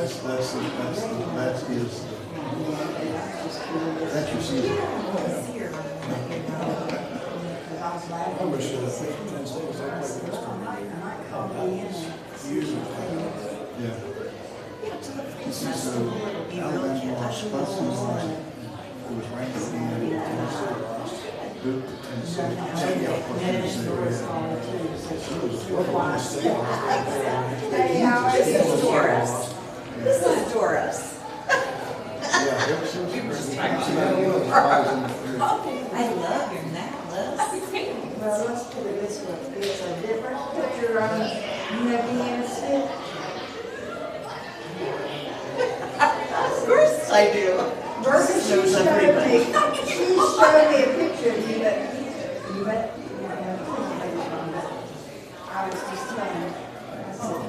That's your season. I wish that I think Penn State was like this. Yeah. So Alabama lost, Clemson lost. It was ranked again. Tennessee lost. Duke to Tennessee. Hey, how is this, Doris? This is Doris. I love your necklace. Well, let's put it this way, it's a different picture on, you have the innocent. Of course I do. Bertha, she showed me a picture of you, but I was just telling her, I said,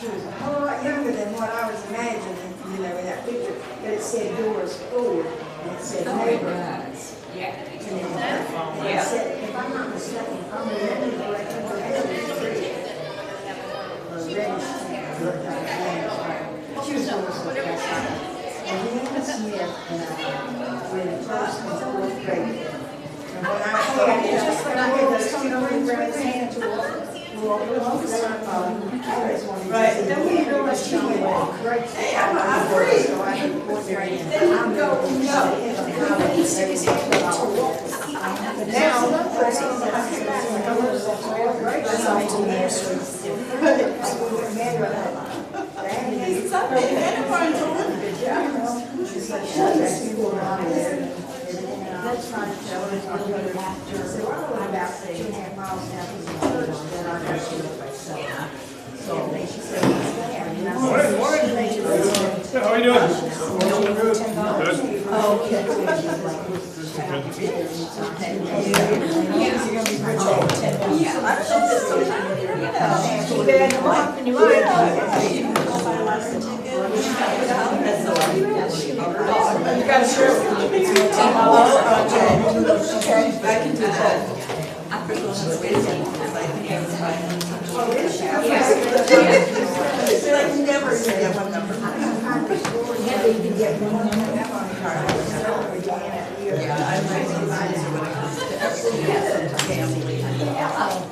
she was a whole lot younger than what I was imagining, in that picture, but it said Doris Ford, and it said neighborhoods. Yeah. And I said, if I'm not mistaken, if I'm remembering correctly, her hair was pretty. She was almost like that. And Leanna Smith and I were in the first and fourth grade. And when I had just like I had those two green brown hands to walk right, then we realized she would walk. Hey, I'm free. So I had fourth grade. Then you go, no. Now, that's fine. So we're about 2.5 miles down from the church that our nurse was. So she said, Morning. How are you doing? Good. okay. You got a shirt. I can do that. I prefer to wait like never get one number. Yeah, I'm raising mine when it comes to family.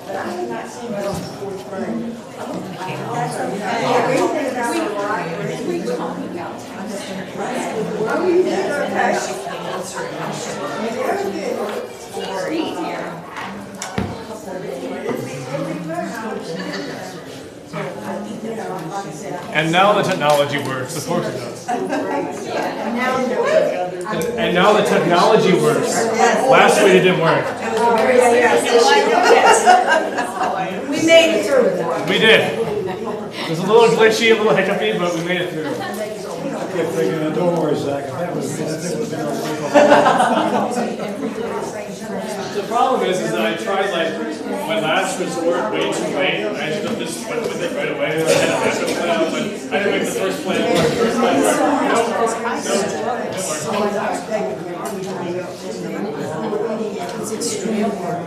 But I have not seen her on the fourth grade. That's okay. We talking about Oh, you did, okay. And now the technology works. Of course it does. And now the technology works. Last week it didn't work. We made it through. We did. It was a little glitchy, a little hiccupy, but we made it through. Kept thinking, don't worry, Zach, if that was me, that thing would have been The problem is that I tried, like, my last resort way too late. I ended up just went with it right away. I had a backup plan, but I didn't make the first plan work. First plan work. It's extremely hard.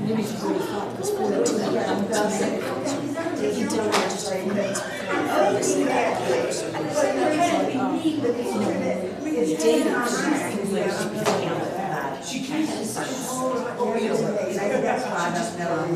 Maybe if you go to thought, because 42 he did register for days She can't. That's why I don't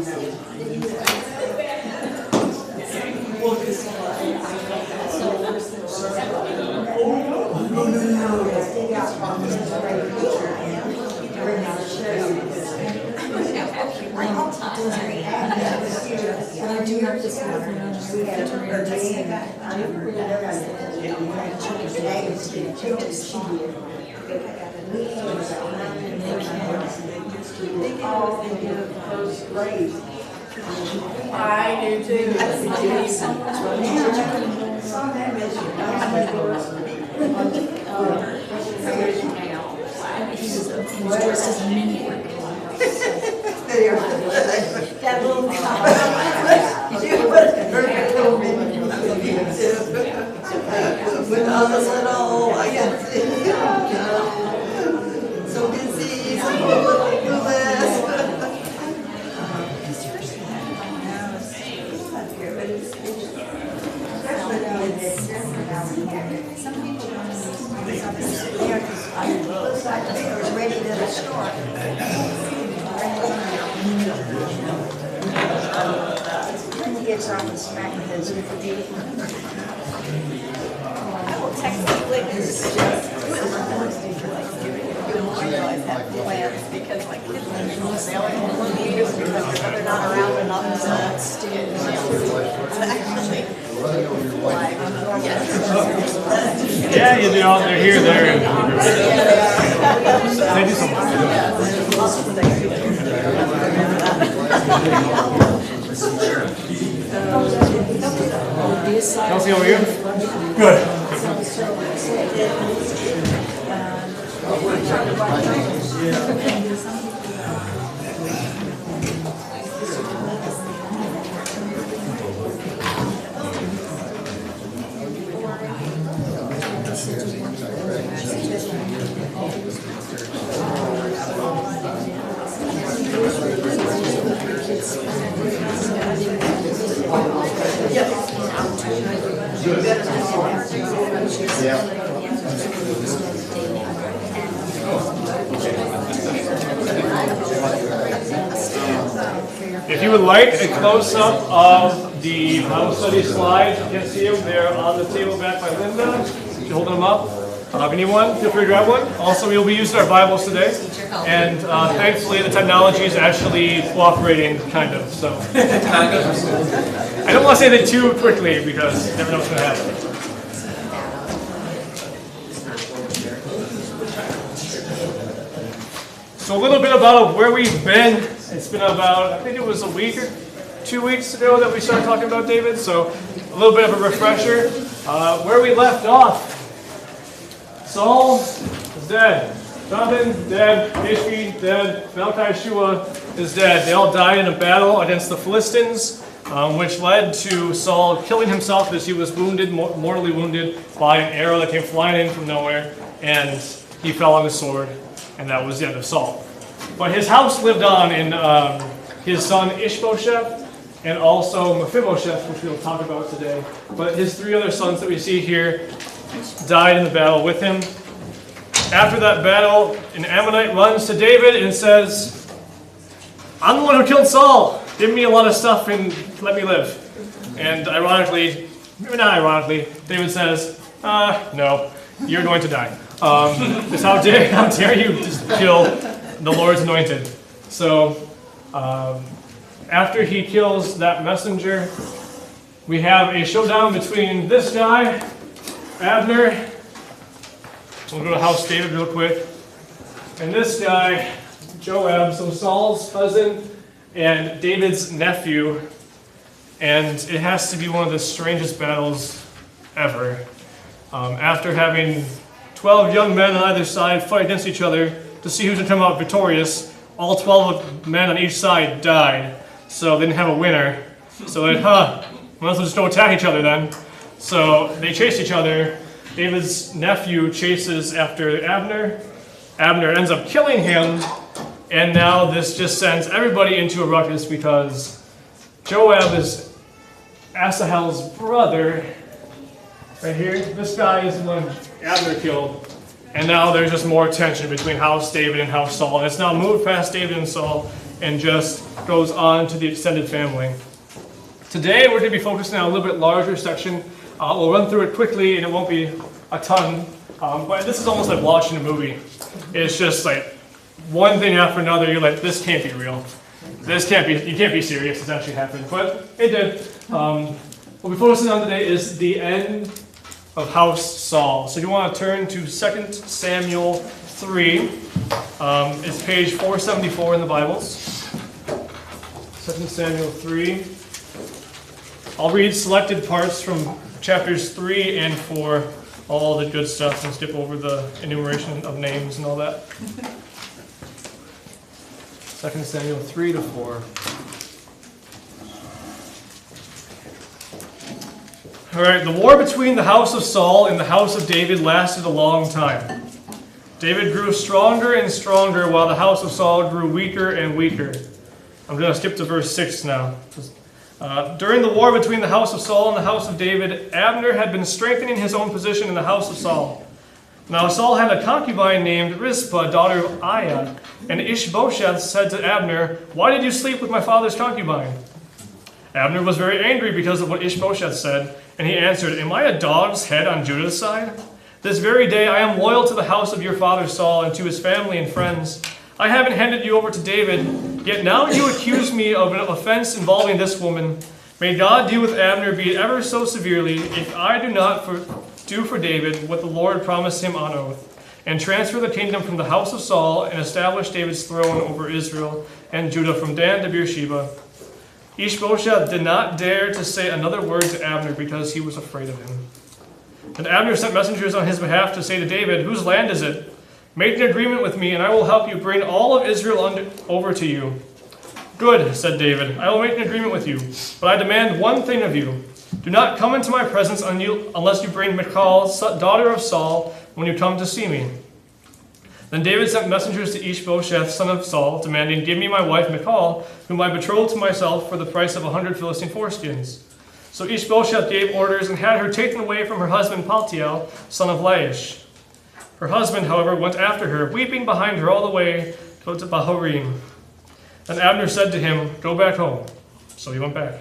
and I do have this happen. I do too. He was dressed as a minion. That little with all the little, I can see, so busy, so little this. When he gets off the smack of his. Because my kids are because they're not around enough to actually Yeah, you know, they're here, there. Thank you so much. Kelsey, over here. Good. If you would like a close-up of the Bible study slides, you can see them. They're on the table back by Linda. She's holding them up. If anyone, feel free to grab one. Also, we will be using our Bibles today. And thankfully, the technology is actually cooperating, kind of. So I don't want to say that too quickly because you never know what's going to happen. So a little bit about where we've been. It's been about, I think it was a week or 2 weeks ago that we started talking about David. So a little bit of a refresher. Where we left off, Saul is dead. Jonathan, dead. Ishvi, dead. Malchi-Shua is dead. They all died in a battle against the Philistines, which led to Saul killing himself as he was wounded, mortally wounded by an arrow that came flying in from nowhere, and he fell on his sword, and that was the end of Saul. But his house lived on in his son Ishbosheth, and also Mephibosheth, which we'll talk about today. But his 3 other sons that we see here died in the battle with him. After that battle, an Ammonite runs to David and says, "I'm the one who killed Saul. Give me a lot of stuff and let me live." And ironically, maybe not ironically, David says, "No, you're going to die. Just how dare you just kill the Lord's anointed?" So after he kills that messenger, we have a showdown between this guy, Abner. We'll go to House David real quick. And this guy, Joab, so Saul's cousin and David's nephew. And it has to be one of the strangest battles ever. After having 12 young men on either side fight against each other to see who's going to come out victorious, all 12 men on each side died. So they didn't have a winner. So they might as well just go attack each other then. So they chased each other. David's nephew chases after Abner. Abner ends up killing him. And now this just sends everybody into a ruckus because Joab is Asahel's brother. Right here. This guy is the one Abner killed. And now there's just more tension between House David and House Saul. And it's now moved past David and Saul and just goes on to the extended family. Today we're going to be focusing on a little bit larger section. We'll run through it quickly and it won't be a ton. But this is almost like watching a movie. It's just like one thing after another. You're like, this can't be real. This can't be, you can't be serious. This actually happened. But it did. What we're focusing on today is the end of House Saul. So you want to turn to 2 Samuel 3. It's page 474 in the Bibles. 2 Samuel 3. I'll read selected parts from chapters 3 and 4, all the good stuff, and skip over the enumeration of names and all that. 2 Samuel 3 to 4. All right, the war between the house of Saul and the house of David lasted a long time. David grew stronger and stronger while the house of Saul grew weaker and weaker. I'm going to skip to verse 6 now. During the war between the house of Saul and the house of David, Abner had been strengthening his own position in the house of Saul. Now Saul had a concubine named Rizpah, daughter of Aiah, and Ishbosheth said to Abner, "Why did you sleep with my father's concubine?" Abner was very angry because of what Ishbosheth said, and he answered, "Am I a dog's head on Judah's side? This very day I am loyal to the house of your father Saul and to his family and friends. I haven't handed you over to David, yet now you accuse me of an offense involving this woman. May God deal with Abner, be it ever so severely, if I do not do for David what the Lord promised him on oath, and transfer the kingdom from the house of Saul and establish David's throne over Israel and Judah from Dan to Beersheba." Ishbosheth did not dare to say another word to Abner because he was afraid of him. And Abner sent messengers on his behalf to say to David, "Whose land is it? Make an agreement with me, and I will help you bring all of Israel over to you." "Good," said David, "I will make an agreement with you, but I demand one thing of you. Do not come into my presence unless you bring Michal, daughter of Saul, when you come to see me." Then David sent messengers to Ishbosheth, son of Saul, demanding, "Give me my wife Michal, whom I betrothed to myself for the price of 100 Philistine foreskins." So Ishbosheth gave orders and had her taken away from her husband Paltiel, son of Laish. Her husband, however, went after her, weeping behind her all the way to Bahurim. Then Abner said to him, "Go back home." So he went back.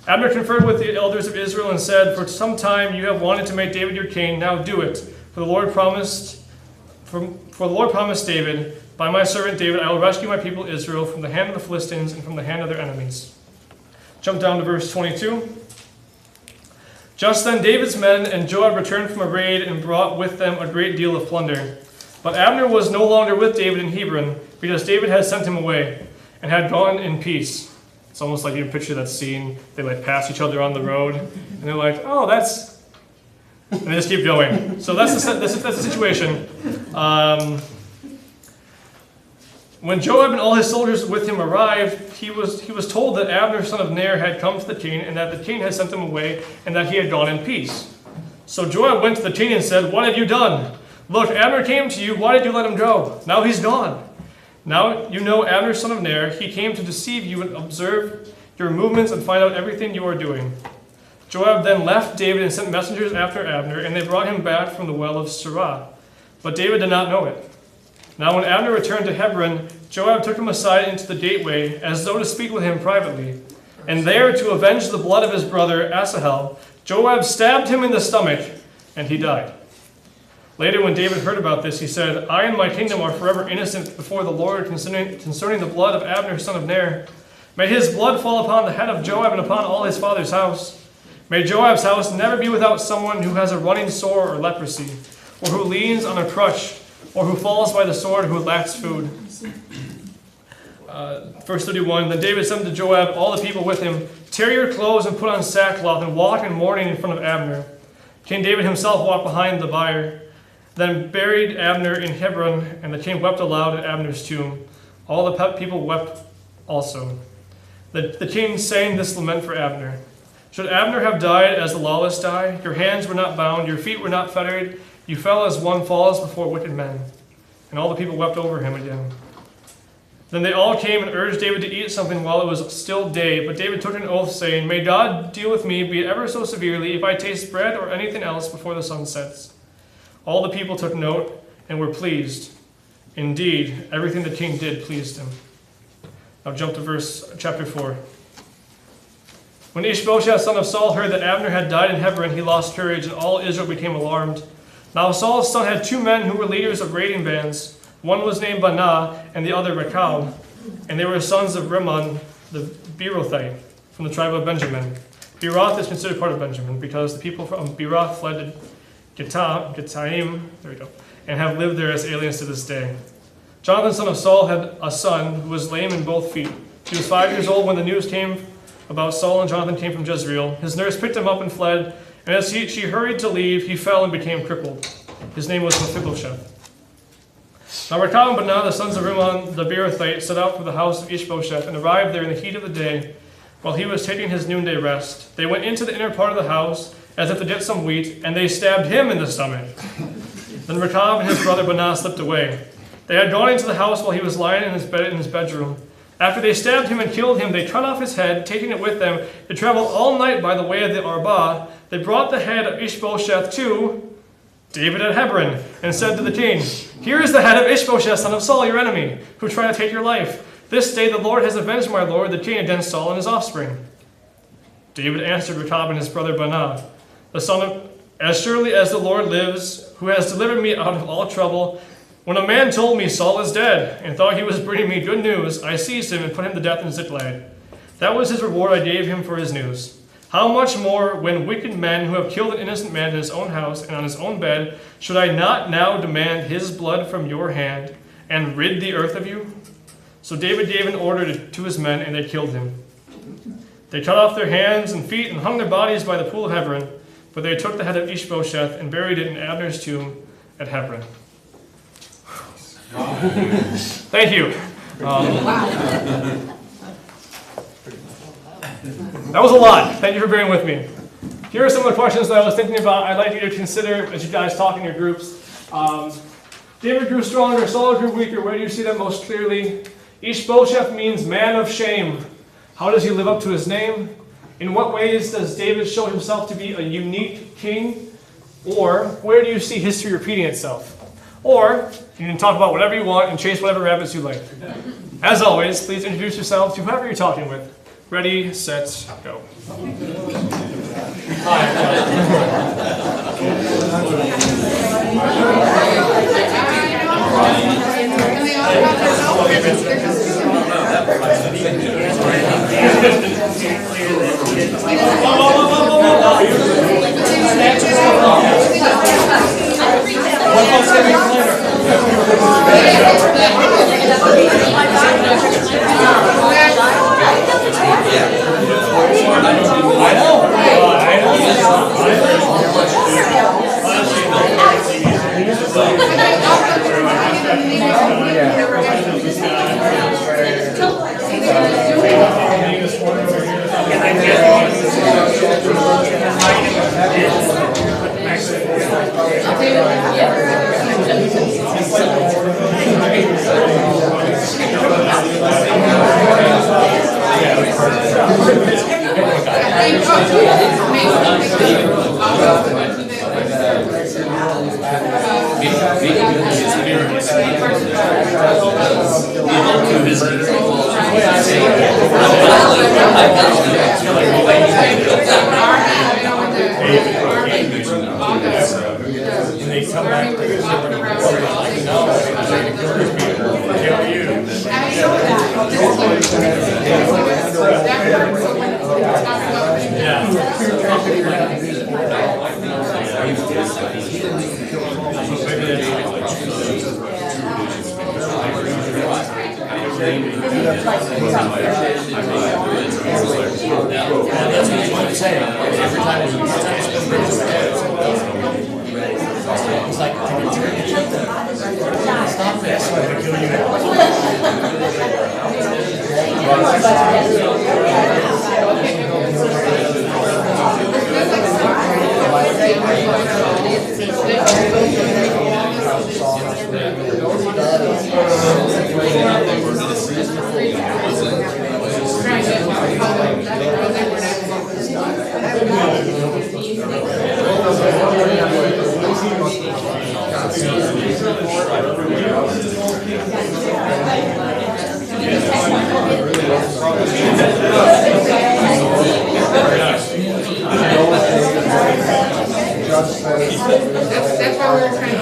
Abner conferred with the elders of Israel and said, "For some time you have wanted to make David your king. Now do it. For the Lord promised David, by my servant David, I will rescue my people Israel from the hand of the Philistines and from the hand of their enemies." Jump down to verse 22. Just then David's men and Joab returned from a raid and brought with them a great deal of plunder. But Abner was no longer with David in Hebron, because David had sent him away and had gone in peace. It's almost like you can picture that scene. They pass each other on the road, and they're like, "Oh, that's," and they just keep going. So that's the situation. When Joab and all his soldiers with him arrived, he was told that Abner, son of Ner, had come to the king, and that the king had sent him away, and that he had gone in peace. So Joab went to the king and said, "What have you done? Look, Abner came to you. Why did you let him go? Now he's gone. Now you know Abner, son of Ner. He came to deceive you and observe your movements and find out everything you are doing." Joab then left David and sent messengers after Abner, and they brought him back from the well of Sirah. But David did not know it. Now when Abner returned to Hebron, Joab took him aside into the gateway, as though to speak with him privately. And there, to avenge the blood of his brother Asahel, Joab stabbed him in the stomach, and he died. Later, when David heard about this, he said, "I and my kingdom are forever innocent before the Lord concerning the blood of Abner, son of Ner. May his blood fall upon the head of Joab and upon all his father's house. May Joab's house never be without someone who has a running sore or leprosy, or who leans on a crutch, or who falls by the sword, who lacks food." Verse 31, Then David said to Joab, all the people with him, "Tear your clothes and put on sackcloth, and walk in mourning in front of Abner." King David himself walked behind the bier, then buried Abner in Hebron, and the king wept aloud at Abner's tomb. All the people wept also. The king sang this lament for Abner. "Should Abner have died as the lawless die? Your hands were not bound, your feet were not fettered. You fell as one falls before wicked men." And all the people wept over him again. Then they all came and urged David to eat something while it was still day. But David took an oath, saying, "May God deal with me, be it ever so severely, if I taste bread or anything else before the sun sets." All the people took note and were pleased. Indeed, everything the king did pleased him. Now jump to chapter 4. When Ishbosheth, son of Saul, heard that Abner had died in Hebron, he lost courage, and all Israel became alarmed. Now Saul's son had two men who were leaders of raiding bands. One was named Banah, and the other Rechab, and they were sons of Rimmon the Beerothite, from the tribe of Benjamin. Beeroth is considered part of Benjamin, because the people from Beeroth fled to Gittaim, and have lived there as aliens to this day. Jonathan, son of Saul, had a son who was lame in both feet. He was 5 years old when the news came about Saul and Jonathan came from Jezreel. His nurse picked him up and fled, and as she hurried to leave, he fell and became crippled. His name was Mephibosheth. Now Rechab and Banah, the sons of Rimmon the Beerothite, set out for the house of Ishbosheth and arrived there in the heat of the day while he was taking his noonday rest. They went into the inner part of the house as if to get some wheat, and they stabbed him in the stomach. Then Rechab and his brother Banah slipped away. They had gone into the house while he was lying in his bedroom. After they stabbed him and killed him, they cut off his head, taking it with them. They traveled all night by the way of the Arba. They brought the head of Ishbosheth to David at Hebron, and said to the king, "Here is the head of Ishbosheth, son of Saul, your enemy, who tried to take your life. This day the Lord has avenged my lord the king against Saul and his offspring." David answered Rechab and his brother Baanah, the son of, "As surely as the Lord lives, who has delivered me out of all trouble, when a man told me Saul is dead, and thought he was bringing me good news, I seized him and put him to death in Ziklag. That was his reward I gave him for his news. How much more, when wicked men who have killed an innocent man in his own house and on his own bed, should I not now demand his blood from your hand, and rid the earth of you?" So David gave an order to his men, and they killed him. They cut off their hands and feet and hung their bodies by the pool of Hebron, but they took the head of Ishbosheth and buried it in Abner's tomb at Hebron. Thank you. That was a lot. Thank you for bearing with me. Here are some of the questions that I was thinking about. I'd like you to consider as you guys talk in your groups. David grew stronger, Saul grew weaker. Where do you see that most clearly? Ishbosheth means man of shame. How does he live up to his name? In what ways does David show himself to be a unique king? Or where do you see history repeating itself? Or you can talk about whatever you want and chase whatever rabbits you like. As always, please introduce yourself to whoever you're talking with. Ready, set, go. That's why we're trying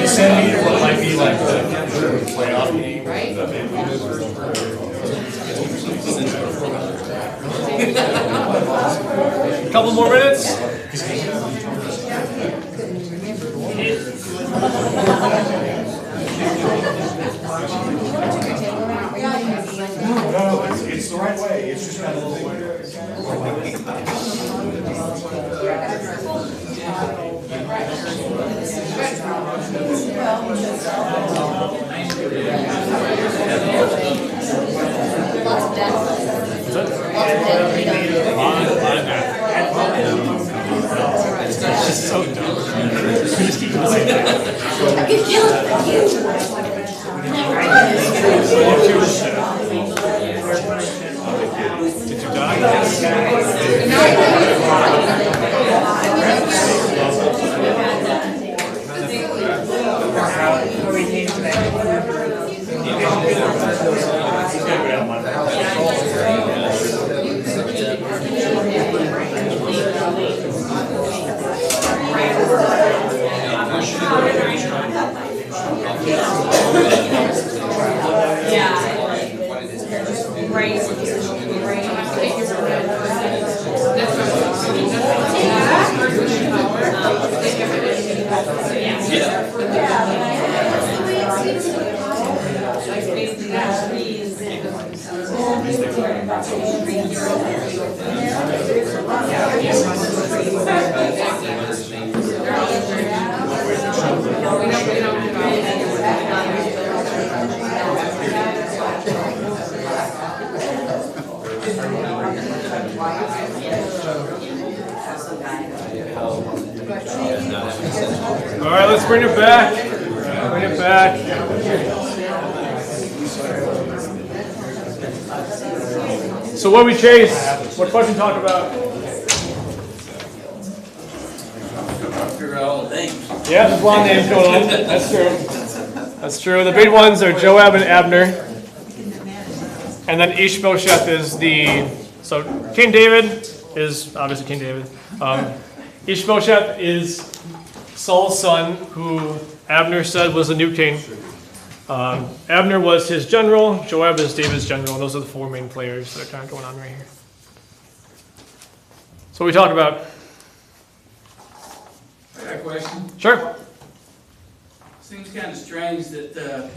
Send me what might be like the playoff game. A couple more minutes. No, it's the right way, it's just got a little weird. It's just so dumb. We just keep doing that. Did you All right, let's bring it back. Bring it back. So what we chase? What question talk about? Figure out all the names. Yeah, there's a lot of names going on. That's true. That's true. The big ones are Joab and Abner. And then Ishbosheth is the... So King David is obviously King David. Ishbosheth is Saul's son, who Abner said was the new king. Abner was his general. Joab is David's general. And those are the four main players that are kind of going on right here. So we talk about... I got a question. Sure. Seems kind of strange that,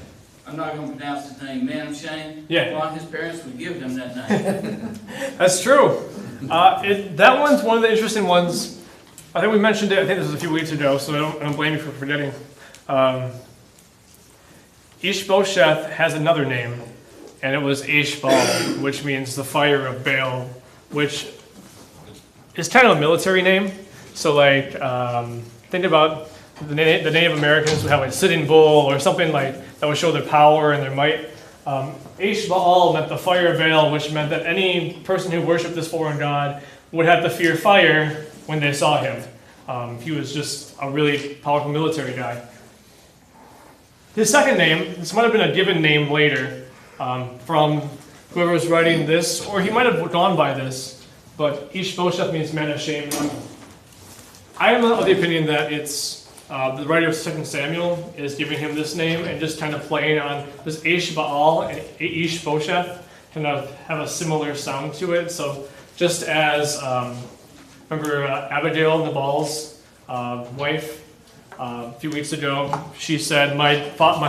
I'm not going to pronounce his name, Man of Shame. Yeah. Why his parents would give him that name. That's true. That one's one of the interesting ones. I think we mentioned it, I think this was a few weeks ago, so I don't blame you for forgetting. Ishbosheth has another name, and it was Ishbaal, which means the fire of Baal, which is kind of a military name. So like, think about the Native Americans would have like Sitting Bull or something like that would show their power and their might. Ishbaal meant the fire of Baal, which meant that any person who worshipped this foreign god would have to fear fire when they saw him. He was just a really powerful military guy. His second name, this might have been a given name later from whoever was writing this, or he might have gone by this, but Ishbosheth means man of shame. I am of the opinion that it's the writer of 2 Samuel is giving him this name and just kind of playing on this Ishbaal and Ishbosheth kind of have a similar sound to it. So just as, remember Abigail, Nabal's wife, a few weeks ago, she said, my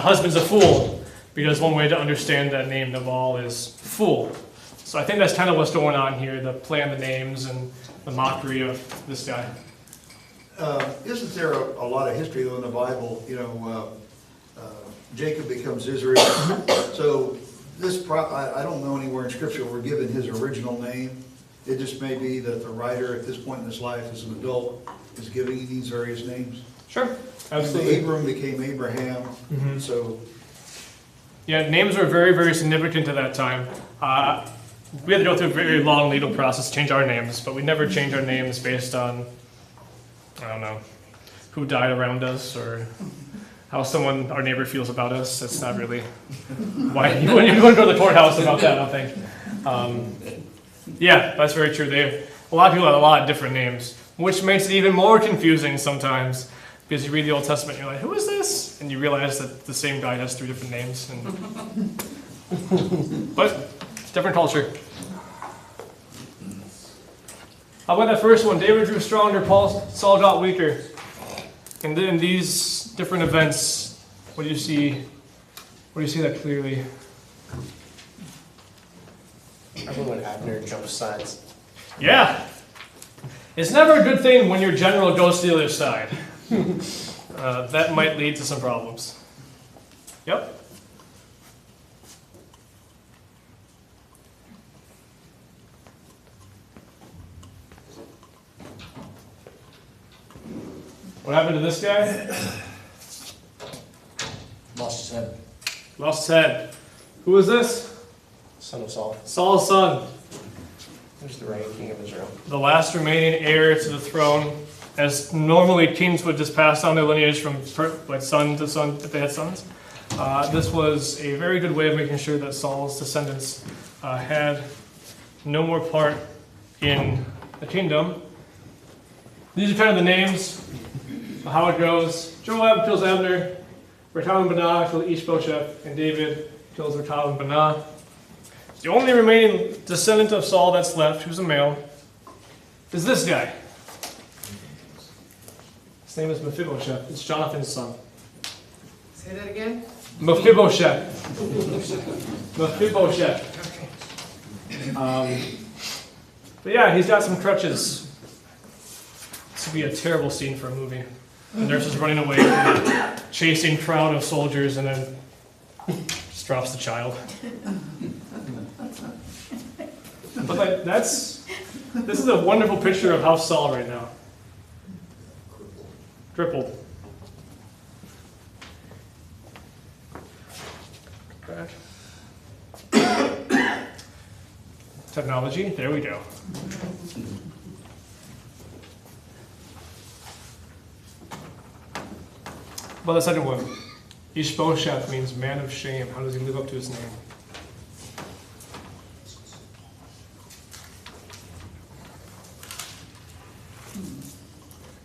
husband's a fool, because one way to understand that name, Nabal, is fool. So I think that's kind of what's going on here, the play on the names and the mockery of this guy. Isn't there a lot of history though in the Bible? You know, Jacob becomes Israel. So this, I don't know anywhere in Scripture we're given his original name. It just may be that the writer at this point in his life as an adult is giving these various names. Sure, absolutely. Abram became Abraham, so... Yeah, names were very, very significant at that time. We had to go through a very long legal process to change our names, but we never change our names based on, I don't know, who died around us or how our neighbor feels about us. That's not really why you wouldn't go to the courthouse about that, I don't think. Yeah, that's very true. A lot of people have a lot of different names, which makes it even more confusing sometimes. Because you read the Old Testament and you're like, who is this? And you realize that the same guy has 3 different names. But it's different culture. How about that first one? David grew stronger, Saul got weaker. And then these different events, what do you see? What do you see that clearly? Probably when Abner jumps sides. Yeah. It's never a good thing when your general goes to the other side. That might lead to some problems. Yep. What happened to this guy? Lost his head. Lost his head. Who is this? Son of Saul. Saul's son. Who's the reigning king of Israel? The last remaining heir to the throne. As normally kings would just pass down their lineage from like son to son if they had sons. This was a very good way of making sure that Saul's descendants had no more part in the kingdom. These are kind of the names of how it goes. Joab kills Abner, Rechab and Baanah kills Ishbosheth, and David kills Rechab and Baanah. The only remaining descendant of Saul that's left, who's a male, is this guy. His name is Mephibosheth. It's Jonathan's son. Say that again? Mephibosheth. Mephibosheth. But yeah, he's got some crutches. This would be a terrible scene for a movie. The nurse is running away from a chasing crowd of soldiers and then just drops the child. But like, this is a wonderful picture of House Saul right now. Crippled. Back. Technology, there we go. Well, the second one. Ishbosheth means man of shame. How does he live up to his name?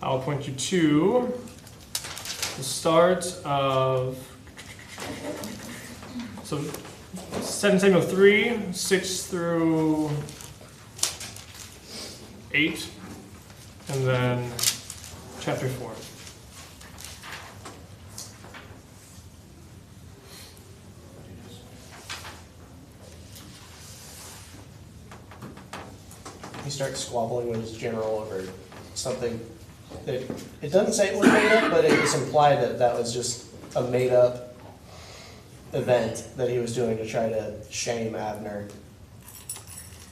I'll point you to the start of, so 2 Samuel 3, 6 through 8, and then chapter 4. He starts squabbling with his general over something that it doesn't say it was made up, but it was implied that that was just a made up event that he was doing to try to shame Abner.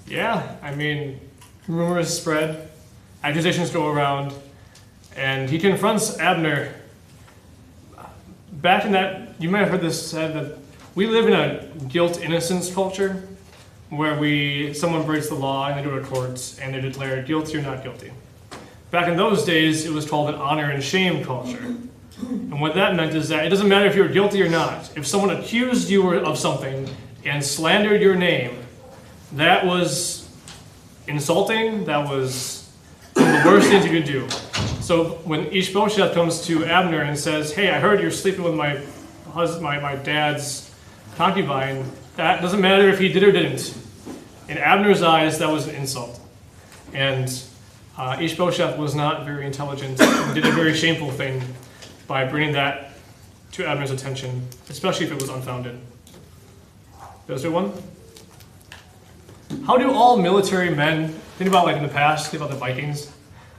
Yeah, I mean, rumors spread, accusations go around, and he confronts Abner. Back in that, you might have heard this said that we live in a guilt-innocence culture where someone breaks the law and they go to courts and they declare guilty or not guilty. Back in those days, it was called an honor and shame culture. And what that meant is that it doesn't matter if you're guilty or not. If someone accused you of something and slandered your name, that was insulting. That was one of the worst things you could do. So when Ishbosheth comes to Abner and says, "Hey, I heard you're sleeping with my husband, my dad's concubine," that doesn't matter if he did or didn't. In Abner's eyes, that was an insult. And Ishbosheth was not very intelligent and did a very shameful thing by bringing that to Abner's attention, especially if it was unfounded. Those are one. How do all military men, think about like in the past, think about the Vikings,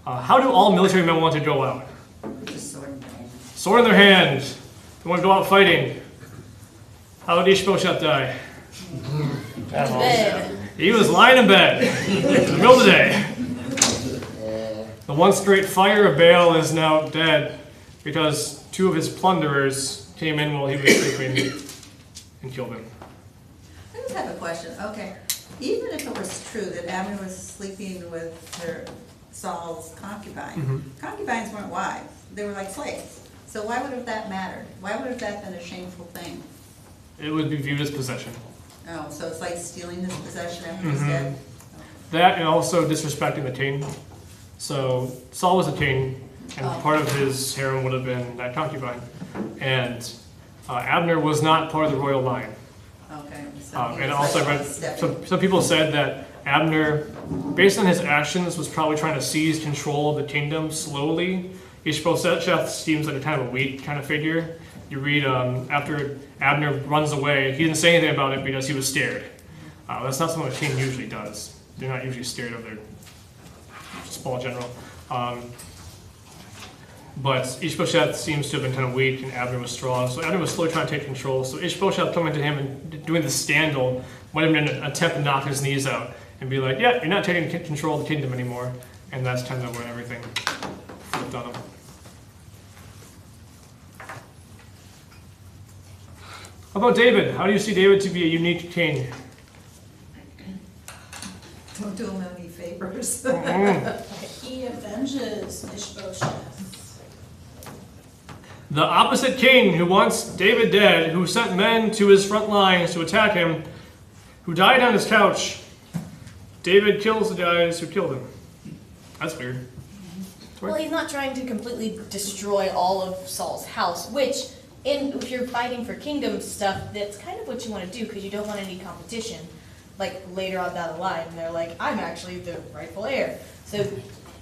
how do all military men want to go out? Just sword in hand. Sword in their hand. They want to go out fighting. How did Ishbosheth die? Bed. He was lying in bed in the middle of the day. The once great fire of Baal is now dead because 2 of his plunderers came in while he was sleeping and killed him. I just have a question. Okay, even if it was true that Abner was sleeping with Saul's concubine, concubines weren't wives. They were like slaves. So why would have that mattered? Why would have that been a shameful thing? It would be viewed as possession. Oh, so it's like stealing his possession after he's dead? That and also disrespecting the king. So Saul was a king, and part of his harem would have been that concubine. And Abner was not part of the royal line. Okay. So And also, I read, some people said that Abner, based on his actions, was probably trying to seize control of the kingdom slowly Ishbosheth seems like a kind of a weak kind of figure. You read after Abner runs away, he didn't say anything about it because he was scared. That's not something a king usually does. They're not usually scared of their small general. But Ishbosheth seems to have been kind of weak, and Abner was strong. So Abner was slowly trying to take control. So Ishbosheth coming to him and doing this scandal might have been an attempt to knock his knees out and be like, yeah, you're not taking control of the kingdom anymore. And that's kind of when everything flipped on him. How about David? How do you see David to be a unique king? Don't do him any favors. He avenges Ishbosheth. The opposite king who wants David dead, who sent men to his front lines to attack him, who died on his couch. David kills the guys who killed him. That's weird. Well, he's not trying to completely destroy all of Saul's house, which, if you're fighting for kingdom stuff, that's kind of what you want to do, because you don't want any competition. Like, later on down the line, they're like, I'm actually the rightful heir. So,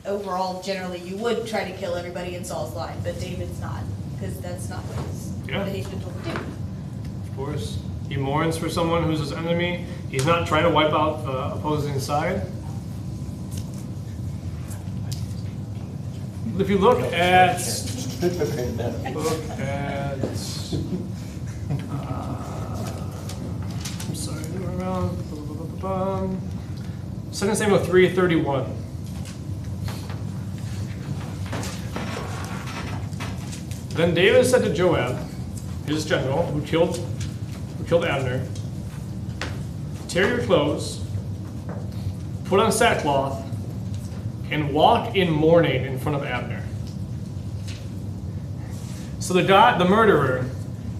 overall, generally, you would try to kill everybody in Saul's line, but David's not, because that's not what he's been told to do. Of course. He mourns for someone who's his enemy. He's not trying to wipe out the opposing side. If you look at, I'm sorry, around 2 Samuel 3:31. Then David said to Joab, his general, who killed Abner, tear your clothes, put on sackcloth, and walk in mourning in front of Abner. So the murderer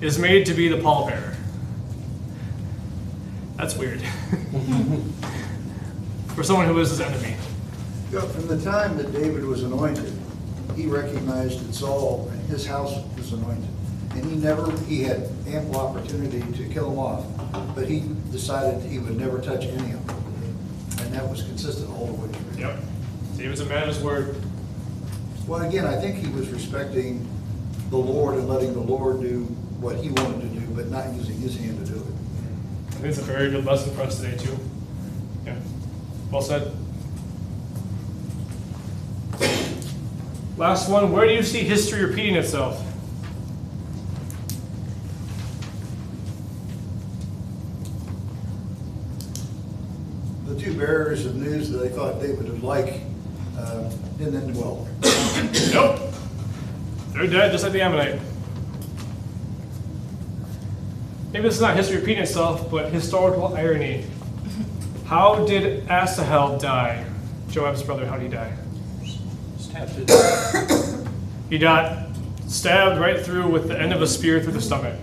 is made to be the pallbearer. That's weird. For someone who is his enemy. From the time that David was anointed, he recognized that Saul and his house was anointed. And he had ample opportunity to kill them off, but he decided he would never touch any of them. And that was consistent all the way through. Yep. David's a man of his word. Well, again, I think he was respecting the Lord and letting the Lord do what he wanted to do, but not using his hand to do it. I think it's a very good lesson for us today, too. Yeah. Well said. Last one. Where do you see history repeating itself? The two bearers of news that they thought David would like didn't end well. Nope. They're dead, just like the Ammonite. Maybe this is not history repeating itself, but historical irony. How did Asahel die? Joab's brother, how did he die? Stabbed to death. He got stabbed right through with the end of a spear through the stomach.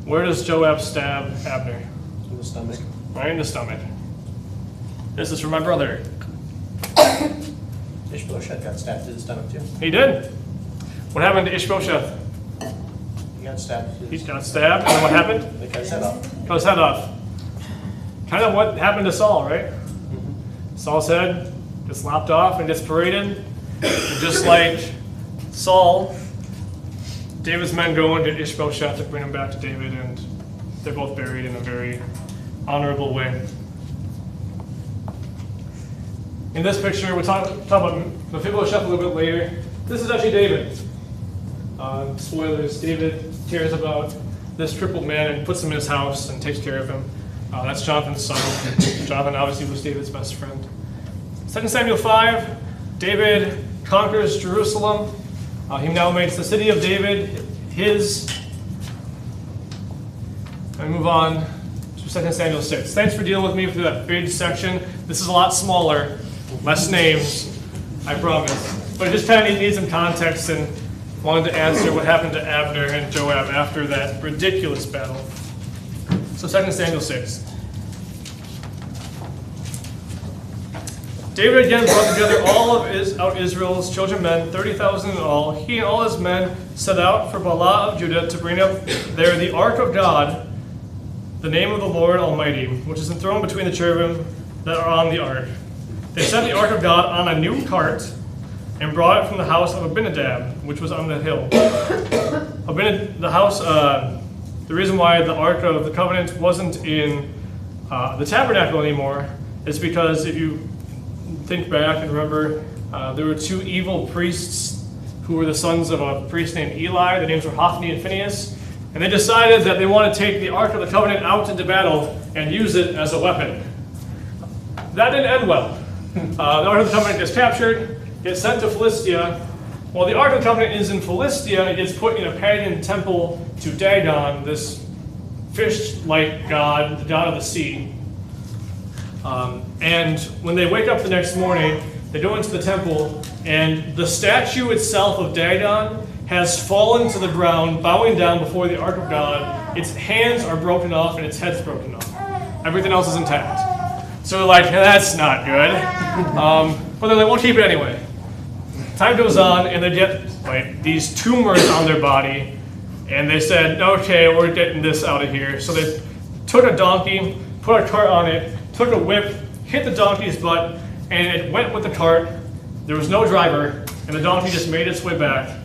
Where does Joab stab Abner? In the stomach. Right in the stomach. This is for my brother. Ishbosheth got stabbed to the stomach too. He did. What happened to Ishbosheth? He got stabbed. He got stabbed, and then what happened? They cut his head off. Cut his head off. Kind of what happened to Saul, right? Saul's head gets lopped off and gets paraded. And just like Saul, David's men go into Ishbosheth to bring him back to David, and they're both buried in a very honorable way. In this picture, we'll talk about Mephibosheth a little bit later. This is actually David. Spoilers, David cares about this crippled man and puts him in his house and takes care of him. That's Jonathan's son. Jonathan obviously was David's best friend. 2 Samuel 5, David conquers Jerusalem. He now makes the city of David his. And move on to 2 Samuel 6. Thanks for dealing with me through that big section. This is a lot smaller, less names, I promise. But it just kind of needs some context, and wanted to answer what happened to Abner and Joab after that ridiculous battle. So 2 Samuel 6. David again brought together all of Israel's chosen men, 30,000 in all. He and all his men set out for Baalah of Judah to bring up there the ark of God, the name of the Lord Almighty, which is enthroned between the cherubim that are on the ark. They set the ark of God on a new cart and brought it from the house of Abinadab, which was on the hill. The reason why the Ark of the Covenant wasn't in the tabernacle anymore is because if you think back and remember, there were two evil priests who were the sons of a priest named Eli. Their names were Hophni and Phinehas. And they decided that they want to take the Ark of the Covenant out into battle and use it as a weapon. That didn't end well. The Ark of the Covenant gets captured, gets sent to Philistia. While the Ark of the Covenant is in Philistia, it gets put in a pagan temple to Dagon, this fish-like god, the god of the sea. And when they wake up the next morning, they go into the temple, and the statue itself of Dagon has fallen to the ground, bowing down before the Ark of God. Its hands are broken off, and its head's broken off. Everything else is intact. So they're like, that's not good. But they're like, we'll keep it anyway. Time goes on, and they get these tumors on their body, and they said, okay, we're getting this out of here. So they took a donkey, put a cart on it, took a whip, hit the donkey's butt, and it went with the cart. There was no driver, and the donkey just made its way back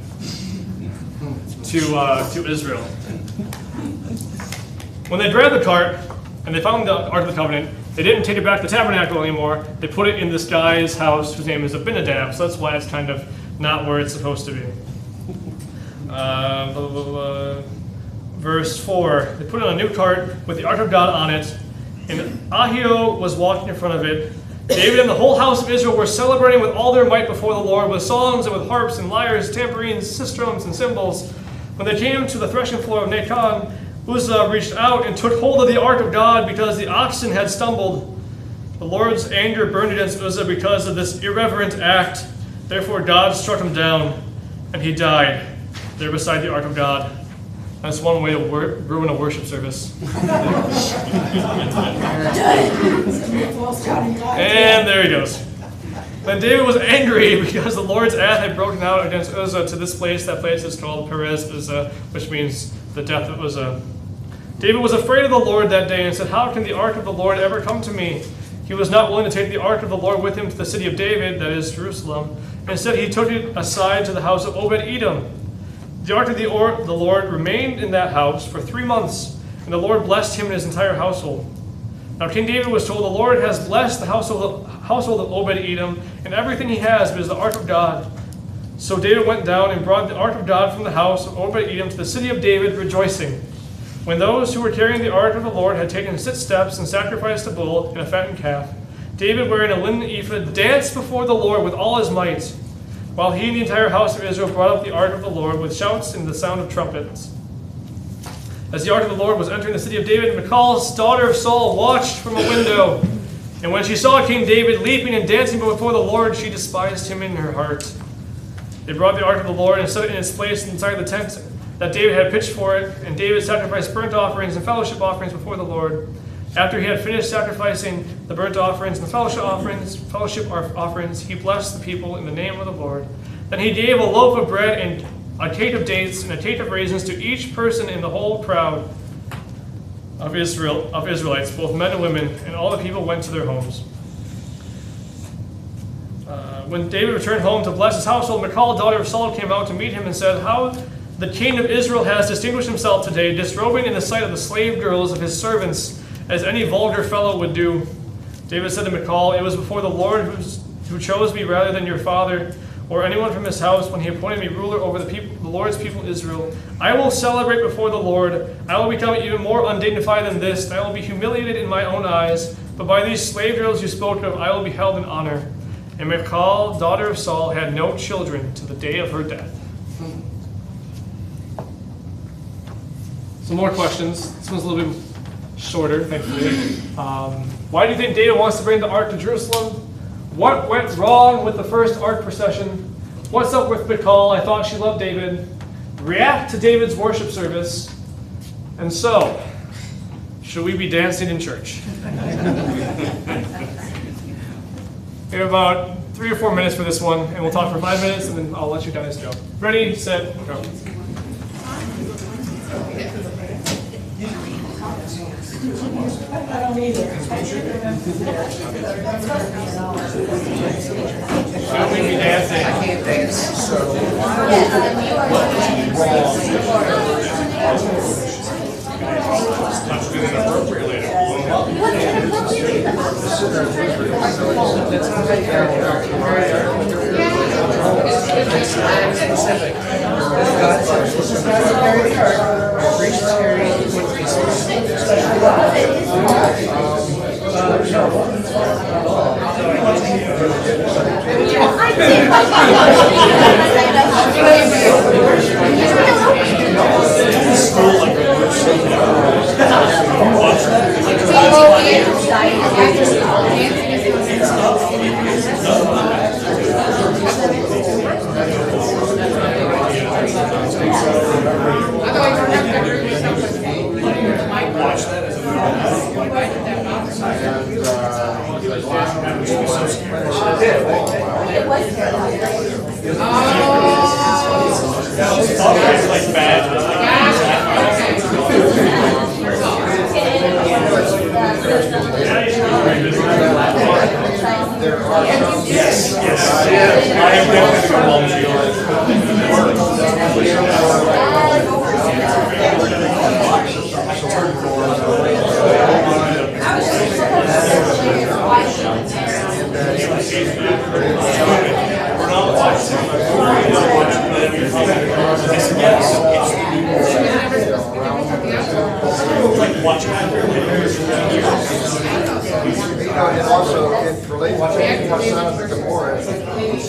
to Israel. When they grabbed the cart and they found the Ark of the Covenant, they didn't take it back to the tabernacle anymore. They put it in this guy's house whose name is Abinadab, so that's why it's kind of not where it's supposed to be. Verse 4, they put it on a new cart with the Ark of God on it, and Ahio was walking in front of it. David and the whole house of Israel were celebrating with all their might before the Lord, with songs and with harps and lyres, tambourines, sistrums, and cymbals. When they came to the threshing floor of Nacon, Uzzah reached out and took hold of the Ark of God because the oxen had stumbled. The Lord's anger burned against Uzzah because of this irreverent act. Therefore God struck him down, and he died there beside the Ark of God. That's one way to ruin a worship service. And there he goes. Then David was angry because the Lord's wrath had broken out against Uzzah to this place. That place is called Perez Uzzah, which means the death of Uzzah. David was afraid of the Lord that day and said, how can the ark of the Lord ever come to me? He was not willing to take the ark of the Lord with him to the city of David, that is Jerusalem. Instead, he took it aside to the house of Obed-Edom. The ark of the Lord remained in that house for 3 months, and the Lord blessed him and his entire household. Now King David was told, the Lord has blessed the household of Obed-Edom and everything he has, but is the ark of God. So David went down and brought the ark of God from the house of Obed-Edom to the city of David, rejoicing. When those who were carrying the ark of the Lord had taken 6 steps and sacrificed a bull and a fattened calf, David, wearing a linen ephod, danced before the Lord with all his might, while he and the entire house of Israel brought up the ark of the Lord with shouts and the sound of trumpets. As the ark of the Lord was entering the city of David, Michal's daughter of Saul watched from a window. And when she saw King David leaping and dancing before the Lord, she despised him in her heart. They brought the ark of the Lord and set it in its place inside the tent that David had pitched for it, and David sacrificed burnt offerings and fellowship offerings before the Lord. After he had finished sacrificing the burnt offerings and the fellowship offerings, he blessed the people in the name of the Lord. Then he gave a loaf of bread and a cake of dates and a cake of raisins to each person in the whole crowd of Israelites, both men and women, and all the people went to their homes. When David returned home to bless his household, Michal, daughter of Saul, came out to meet him and said, how the king of Israel has distinguished himself today, disrobing in the sight of the slave girls of his servants, as any vulgar fellow would do. David said to Michal, it was before the Lord who chose me rather than your father, or anyone from his house, when he appointed me ruler over the Lord's people Israel. I will celebrate before the Lord. I will become even more undignified than this, and I will be humiliated in my own eyes. But by these slave girls you spoke of, I will be held in honor. And Michal, daughter of Saul, had no children to the day of her death. Some more questions. This one's a little bit shorter, thankfully. Why do you think David wants to bring the ark to Jerusalem? What went wrong with the first ark procession? What's up with Michal? I thought she loved David. React to David's worship service. And so, should we be dancing in church? We have about 3 or 4 minutes for this one, and we'll talk for 5 minutes, and then I'll let you guys go. Ready, set, go. I don't either. Should we be dancing? And also, in relation to Son of the Gomorrah, now there's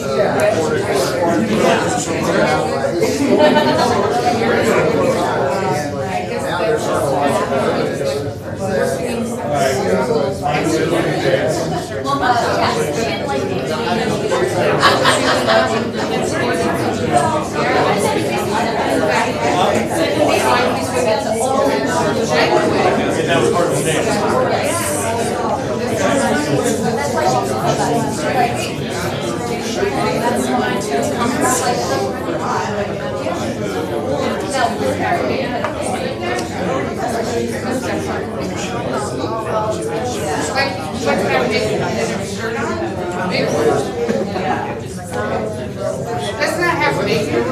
Doesn't that have makeup?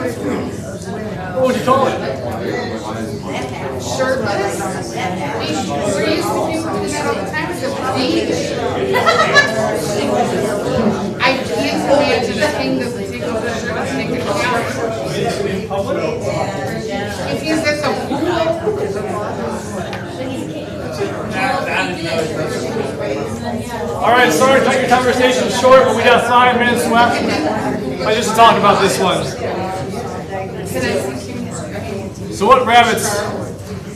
What would you call it? Shirtless. We're used to people doing that all the time. It's a beach. I can't imagine a king doesn't take off his shirt and take a shower. If he's at the pool. All right, sorry to cut your conversation short, but we got 5 minutes left. I just talk about this one. So what rabbits?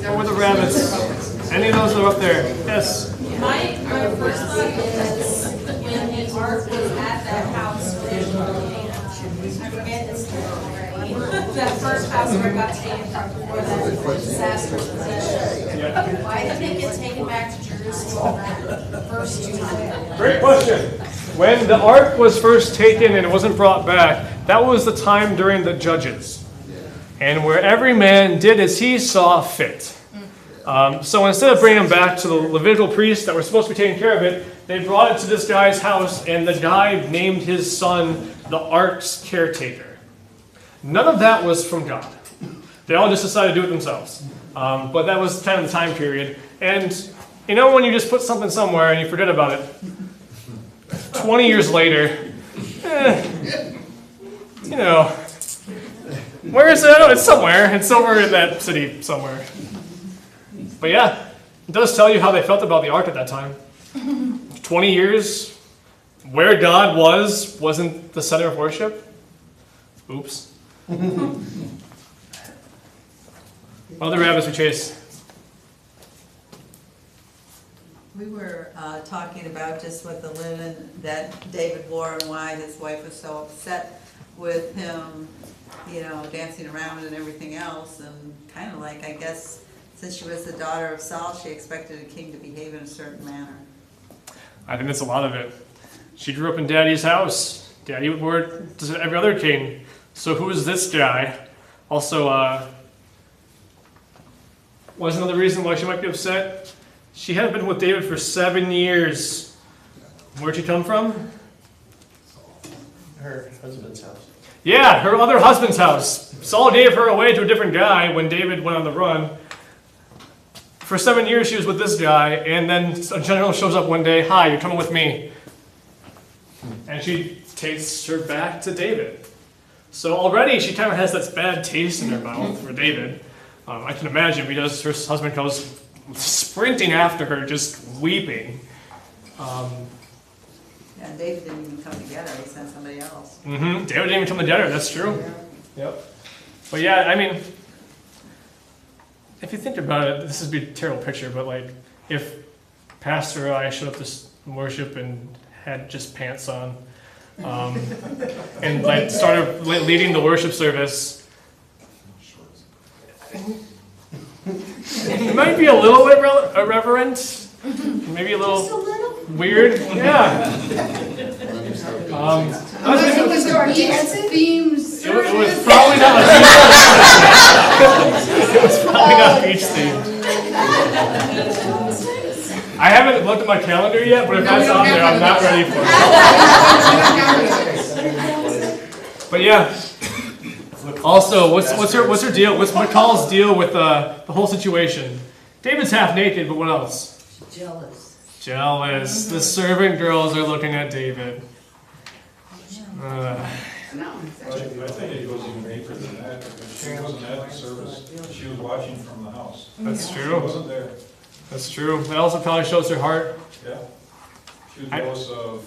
What were the rabbits? Any of those that are up there? Yes. My first thought was when the ark was at that house where I forget his name already. That first house where it got taken from before that disaster was there. Why didn't it get taken back to Jerusalem that first time? Great question. When the ark was first taken and it wasn't brought back, that was the time during the Judges. And where every man did as he saw fit. So instead of bringing him back to the Levitical priests that were supposed to be taking care of it, they brought it to this guy's house, and the guy named his son the ark's caretaker. None of that was from God. They all just decided to do it themselves. But that was kind of the time period. And you know when you just put something somewhere and you forget about it? 20 years later, you know, where is it? Oh, it's somewhere. It's over in that city somewhere. But yeah, it does tell you how they felt about the ark at that time. 20 years, where God wasn't the center of worship. Oops. What other rabbits we chase? We were talking about just what the linen that David wore and why his wife was so upset with him, you know, dancing around and everything else. And kind of like, I guess, since she was the daughter of Saul, she expected a king to behave in a certain manner. I think that's a lot of it. She grew up in Daddy's house. Daddy would wear it to every other king. So who is this guy? Also, was another reason why she might be upset. She had been with David for 7 years. Where'd she come from? her husband's house. Yeah, her other husband's house. Saul gave her away to a different guy when David went on the run. For 7 years she was with this guy, and then a general shows up one day, "Hi, you're coming with me." And she takes her back to David. So already she kind of has that bad taste in her mouth for David. I can imagine, because her husband goes sprinting after her, just weeping. Yeah, David didn't even come together, he sent somebody else. David didn't even come together, that's true. Yep. But yeah, I mean, if you think about it, this would be a terrible picture, but like, if Pastor or I showed up to worship and had just pants on, and like started leading the worship service, it might be a little irreverent, maybe a little weird, yeah. It was our theme service. It was probably not a beach. It was probably not beach themed. I haven't looked at my calendar yet, but if that's on there, I'm not ready for it. But yeah. Also, what's her deal? What's McCall's deal with the whole situation? David's half naked, but what else? Jealous. The servant girls are looking at David. I think it goes even deeper than that, because she wasn't at the service, she was watching from the house. That's She true. wasn't there, That's true. That also probably shows her heart. yeah. She was jealous of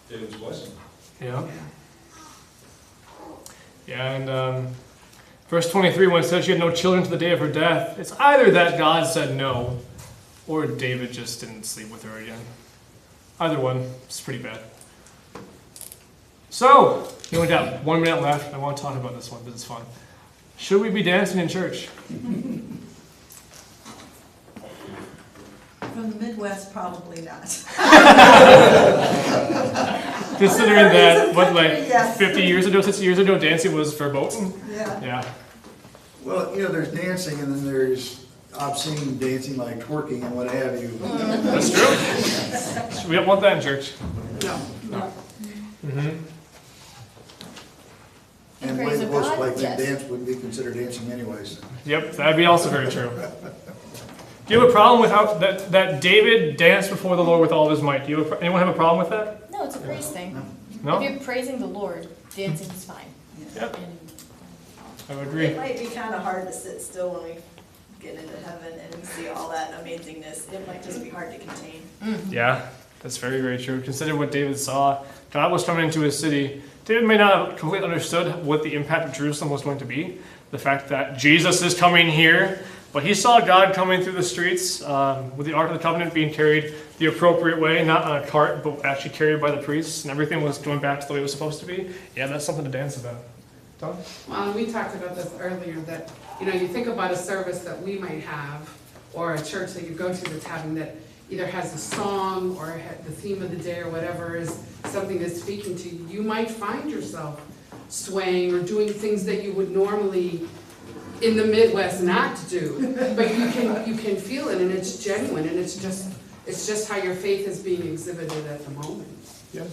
David's blessing. Yeah. Yeah, and verse 23, when it says she had no children to the day of her death, it's either that God said no, or David just didn't sleep with her again. Either one. It's pretty bad. So, we only got 1 minute left. I want to talk about this one because it's fun. Should we be dancing in church? From the Midwest, probably not. Considering that, what, like Yes. 50 years ago, 60 years ago, dancing was verboten? Yeah. Yeah. Well, you know, there's dancing and then there's obscene dancing like twerking and what have you. That's true. We don't want that in church. No. And the way the most likely dance would be considered dancing anyways. Yep, that'd be also very true. Do you have a problem with how that David danced before the Lord with all of his might? Anyone have a problem with that? No, it's a praise thing. No? If you're praising the Lord, dancing is fine. Yep. And I would agree. It might be kind of hard to sit still when we get into heaven and we see all that amazingness. It might just be hard to contain. Yeah, that's very, very true. Consider what David saw. God was coming into his city. David may not have completely understood what the impact of Jerusalem was going to be. The fact that Jesus is coming here. But he saw God coming through the streets with the Ark of the Covenant being carried the appropriate way, not on a cart, but actually carried by the priests, and everything was going back to the way it was supposed to be. Yeah, that's something to dance about. Don? Well, we talked about this earlier, that, you think about a service that we might have, or a church that you go to that's having that either has a song or the theme of the day or whatever is something that's speaking to you. You might find yourself swaying or doing things that you would normally in the Midwest not do, but you can feel it, and it's genuine, and it's just how your faith is being exhibited at the moment. Yeah.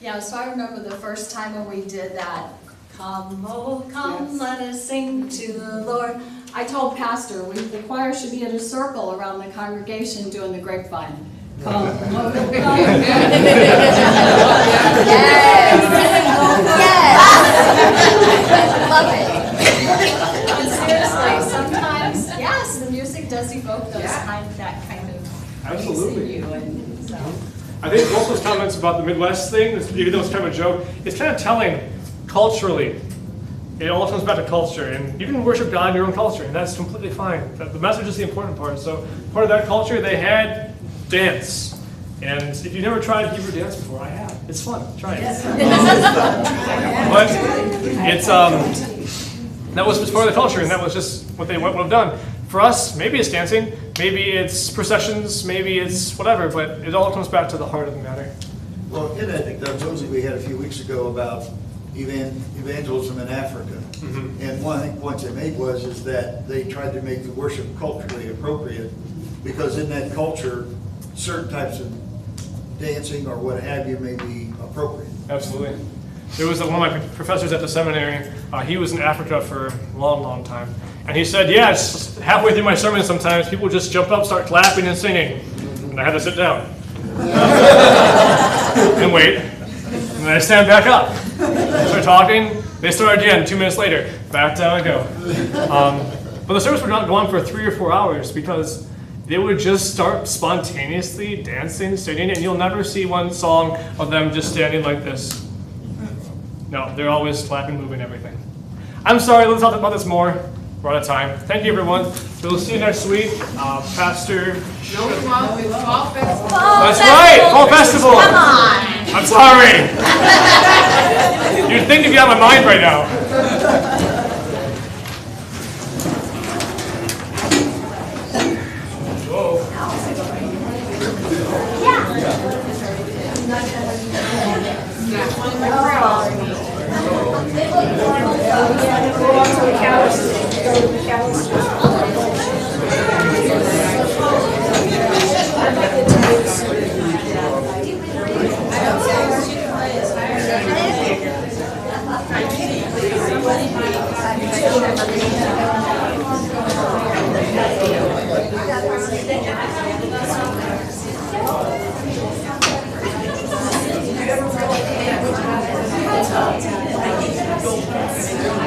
Yeah, so I remember the first time when we did that, come, oh, come, let us sing to the Lord. I told Pastor, the choir should be in a circle around the congregation doing the grapevine. Come, oh, come. Yes. Love it. And seriously, sometimes, yes, the music does evoke that kind of Absolutely. in you, and so. I think both those comments about the Midwest thing, even though it's kind of a joke, it's kind of telling culturally. It all comes back to culture, and you can worship God in your own culture, and that's completely fine. The message is the important part. So part of that culture, they had dance. And if you've never tried Hebrew dance before, I have. It's fun. Try it. But it's that was part of the culture, and that was just what they would have done. For us, maybe it's dancing, maybe it's processions, maybe it's whatever, but it all comes back to the heart of the matter. Well, in that Josie we had a few weeks ago about evangelism in Africa. And one of the points they made is that they tried to make the worship culturally appropriate, because in that culture, certain types of dancing or what have you may be appropriate. Absolutely. There was one of my professors at the seminary, he was in Africa for a long, long time. And he said, yeah, it's halfway through my sermon sometimes, people just jump up, start clapping and singing. And I had to sit down. And wait. And then I stand back up. Start talking, they start again, 2 minutes later. Back down I go. But the service would not go on for 3 or 4 hours because they would just start spontaneously dancing, singing, and you'll never see one song of them just standing like this. No, they're always clapping, moving, everything. I'm sorry, let's talk about this more. We're out of time. Thank you, everyone. We'll see you next week. Pastor... No, we won't. Fall Festival. That's right, Fall Festival. Come on. I'm sorry. You'd think you'd be on my mind right now. Thank you.